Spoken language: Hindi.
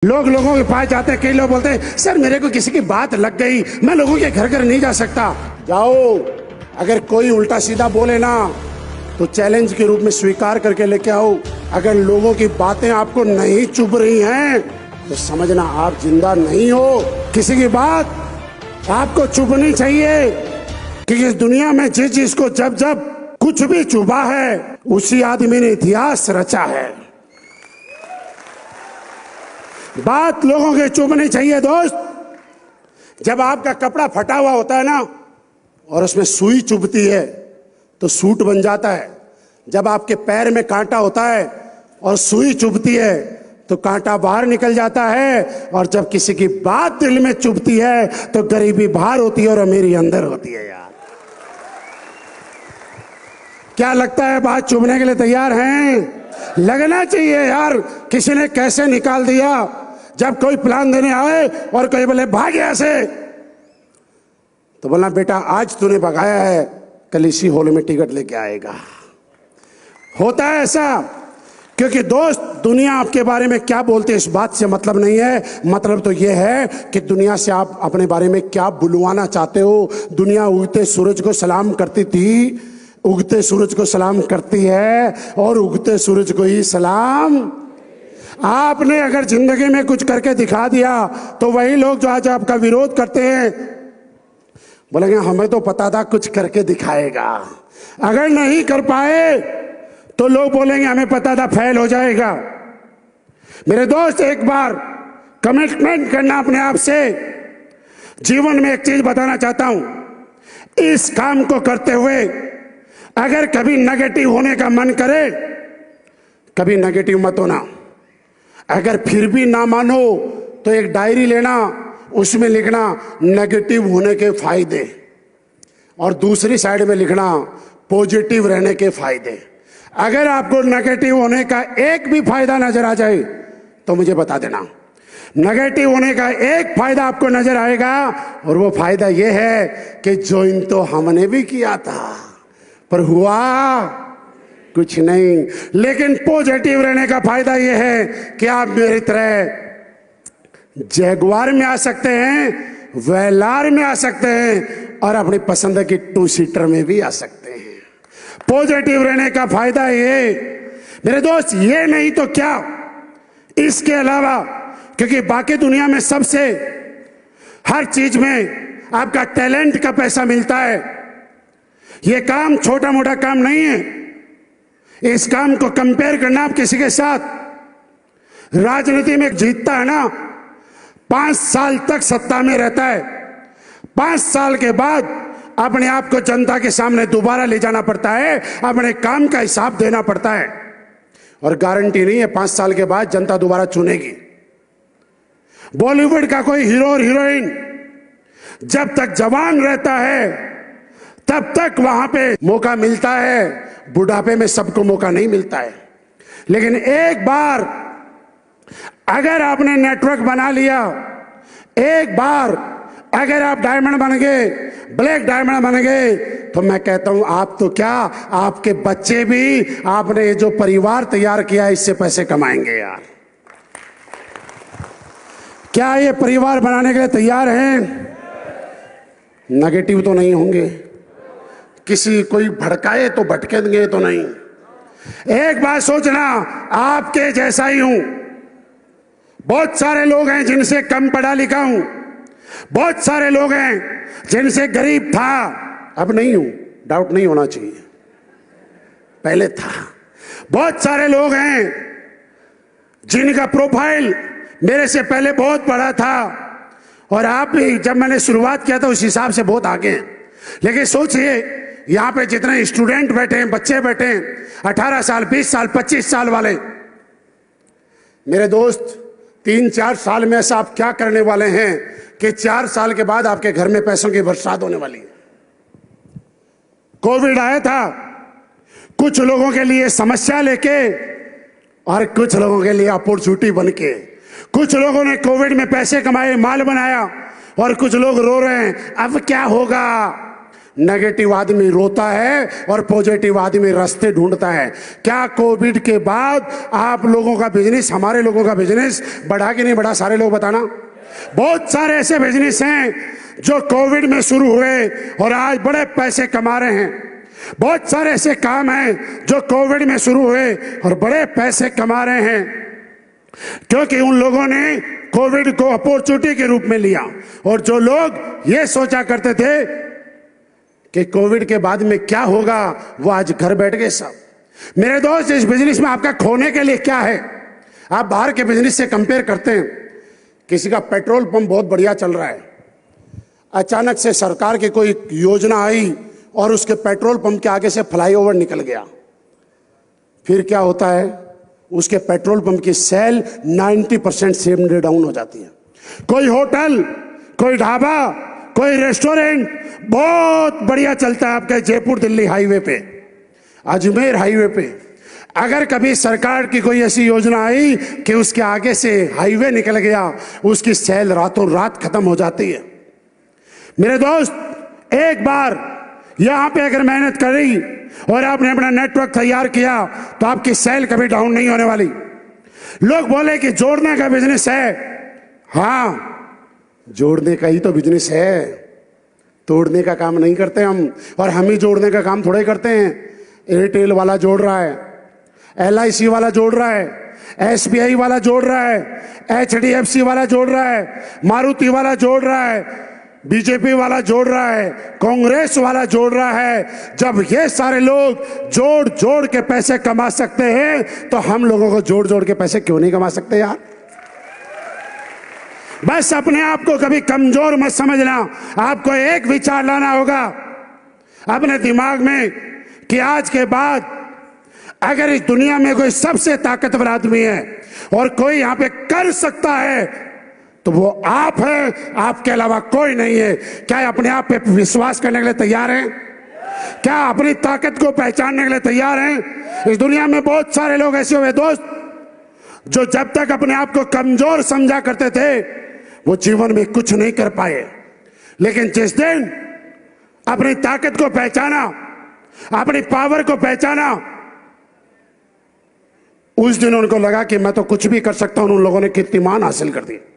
लोगों के पास जाते हैं, कई लोग बोलते हैं सर मेरे को किसी की बात लग गई, मैं लोगों के घर घर नहीं जा सकता। जाओ, अगर कोई उल्टा सीधा बोले ना तो चैलेंज के रूप में स्वीकार करके लेके आओ। अगर लोगों की बातें आपको नहीं चुभ रही हैं तो समझना आप जिंदा नहीं हो। किसी की बात आपको चुभनी चाहिए, क्योंकि इस दुनिया में जिस चीज को जब जब कुछ भी चुभा है उसी आदमी ने इतिहास रचा है। बात लोगों के चुभनी चाहिए दोस्त। जब आपका कपड़ा फटा हुआ होता है ना और उसमें सुई चुभती है तो सूट बन जाता है। जब आपके पैर में कांटा होता है और सुई चुभती है तो कांटा बाहर निकल जाता है। और जब किसी की बात दिल में चुभती है तो गरीबी बाहर होती है और अमीरी अंदर होती है। यार क्या लगता है, बात चुभने के लिए तैयार हैं? लगना चाहिए यार। किसी ने कैसे निकाल दिया, जब कोई प्लान देने आए और कोई बोले भाग यहाँ से तो बोलना बेटा आज तूने भगाया है, कल इसी हॉल में टिकट लेके आएगा। होता है ऐसा, क्योंकि दोस्त दुनिया आपके बारे में क्या बोलते इस बात से मतलब नहीं है। मतलब तो यह है कि दुनिया से आप अपने बारे में क्या बुलवाना चाहते हो। दुनिया उगते सूरज को सलाम करती थी, उगते सूरज को सलाम करती है और उगते सूरज को ही सलाम। आपने अगर जिंदगी में कुछ करके दिखा दिया तो वही लोग जो आज आपका विरोध करते हैं बोलेंगे हमें तो पता था कुछ करके दिखाएगा। अगर नहीं कर पाए तो लोग बोलेंगे हमें पता था फेल हो जाएगा। मेरे दोस्त, एक बार कमिटमेंट करना अपने आप से। जीवन में एक चीज बताना चाहता हूं, इस काम को करते हुए अगर कभी नेगेटिव होने का मन करे, कभी नेगेटिव मत होना। अगर फिर भी ना मानो तो एक डायरी लेना, उसमें लिखना नेगेटिव होने के फायदे और दूसरी साइड में लिखना पॉजिटिव रहने के फायदे। अगर आपको नेगेटिव होने का एक भी फायदा नजर आ जाए तो मुझे बता देना। नेगेटिव होने का एक फायदा आपको नजर आएगा और वो फायदा ये है कि ज्वाइन तो हमने भी किया था पर हुआ कुछ नहीं। लेकिन पॉजिटिव रहने का फायदा यह है कि आप मेरी तरह जैगुआर में आ सकते हैं, वेलार में आ सकते हैं और अपनी पसंद की 2 सीटर में भी आ सकते हैं। पॉजिटिव रहने का फायदा ये मेरे दोस्त, ये नहीं तो क्या, इसके अलावा, क्योंकि बाकी दुनिया में सबसे हर चीज में आपका टैलेंट का पैसा मिलता है। ये काम छोटा मोटा काम नहीं है। इस काम को कंपेयर करना आप किसी के साथ, राजनीति में जीतता है ना 5 साल तक सत्ता में रहता है, 5 साल के बाद अपने आप को जनता के सामने दोबारा ले जाना पड़ता है, अपने काम का हिसाब देना पड़ता है और गारंटी नहीं है 5 साल के बाद जनता दोबारा चुनेगी। बॉलीवुड का कोई हीरो और हीरोइन जब तक जवान रहता है तब तक वहां पे मौका मिलता है, बुढ़ापे में सबको मौका नहीं मिलता है। लेकिन एक बार अगर आपने नेटवर्क बना लिया, एक बार अगर आप डायमंड बन गए, ब्लैक डायमंड बन गए, तो मैं कहता हूं आप तो क्या, आपके बच्चे भी आपने जो परिवार तैयार किया इससे पैसे कमाएंगे। यार क्या ये परिवार बनाने के लिए तैयार हैं? नेगेटिव तो नहीं होंगे, किसी कोई भड़काए तो भटकेंगे तो नहीं। एक बात सोचना, आपके जैसा ही हूं। बहुत सारे लोग हैं जिनसे कम पढ़ा लिखा हूं, बहुत सारे लोग हैं जिनसे गरीब था, अब नहीं हूं, डाउट नहीं होना चाहिए, पहले था। बहुत सारे लोग हैं जिनका प्रोफाइल मेरे से पहले बहुत बड़ा था और आप भी जब मैंने शुरुआत किया था उस हिसाब से बहुत आगे हैं। लेकिन सोचिए यहां पे जितने स्टूडेंट बैठे हैं, बच्चे बैठे हैं, 18 साल, 20 साल, 25 साल वाले, मेरे दोस्त 3-4 साल में ऐसा आप क्या करने वाले हैं कि 4 साल के बाद आपके घर में पैसों की बरसात होने वाली है। कोविड आया था, कुछ लोगों के लिए समस्या लेके और कुछ लोगों के लिए अपॉर्चुनिटी बन के। कुछ लोगों ने कोविड में पैसे कमाए, माल बनाया और कुछ लोग रो रहे हैं अब क्या होगा। नेगेटिव आदमी रोता है और पॉजिटिव आदमी रास्ते ढूंढता है। क्या कोविड के बाद आप लोगों का बिजनेस, हमारे लोगों का बिजनेस बढ़ा कि नहीं बढ़ा? सारे लोग बताना। बहुत सारे ऐसे बिजनेस हैं जो कोविड में शुरू हुए और आज बड़े पैसे कमा रहे हैं। बहुत सारे ऐसे काम हैं जो कोविड में शुरू हुए और बड़े पैसे कमा रहे हैं, क्योंकि उन लोगों ने कोविड को अपॉर्चुनिटी के रूप में लिया। और जो लोग ये सोचा करते थे कि कोविड के बाद में क्या होगा, वो आज घर बैठ गए सब। मेरे दोस्त, इस बिजनेस में आपका खोने के लिए क्या है? आप बाहर के बिजनेस से कंपेयर करते हैं, किसी का पेट्रोल पंप बहुत बढ़िया चल रहा है, अचानक से सरकार की कोई योजना आई और उसके पेट्रोल पंप के आगे से फ्लाईओवर निकल गया, फिर क्या होता है? उसके पेट्रोल पंप की सेल 90% से डाउन हो जाती है। कोई होटल, कोई ढाबा, कोई रेस्टोरेंट बहुत बढ़िया चलता है आपके जयपुर दिल्ली हाईवे पे, अजमेर हाईवे पे। अगर कभी सरकार की कोई ऐसी योजना आई कि उसके आगे से हाईवे निकल गया, उसकी सेल रातों रात खत्म हो जाती है। मेरे दोस्त, एक बार यहां पे अगर मेहनत करी और आपने अपना नेटवर्क तैयार किया तो आपकी सेल कभी डाउन नहीं होने वाली। लोग बोले कि जोड़ने का बिजनेस है, हाँ जोड़ने का ही तो बिजनेस है, तोड़ने का काम नहीं करते हम। और हम ही जोड़ने का काम थोड़े करते हैं। एयरटेल वाला जोड़ रहा है, LIC वाला जोड़ रहा है, SBI वाला जोड़ रहा है, HDFC वाला जोड़ रहा है, मारुति वाला जोड़ रहा है, बीजेपी वाला जोड़ रहा है, कांग्रेस वाला जोड़ रहा है। जब ये सारे लोग जोड़ जोड़ के पैसे कमा सकते हैं तो हम लोगों को जोड़ जोड़ के पैसे क्यों नहीं कमा सकते यार? बस अपने आप को कभी कमजोर मत समझना। आपको एक विचार लाना होगा अपने दिमाग में कि आज के बाद अगर इस दुनिया में कोई सबसे ताकतवर आदमी है और कोई यहां पे कर सकता है तो वो आप हैं, आपके अलावा कोई नहीं है। क्या अपने आप पे विश्वास करने के लिए तैयार हैं? क्या अपनी ताकत को पहचानने के लिए तैयार हैं? इस दुनिया में बहुत सारे लोग ऐसे हुए दोस्त जो जब तक अपने आप को कमजोर समझा करते थे वो जीवन में कुछ नहीं कर पाए, लेकिन जिस दिन अपनी ताकत को पहचाना, अपनी पावर को पहचाना, उस दिन उनको लगा कि मैं तो कुछ भी कर सकता हूं। उन लोगों ने कीर्तिमान हासिल कर दिया।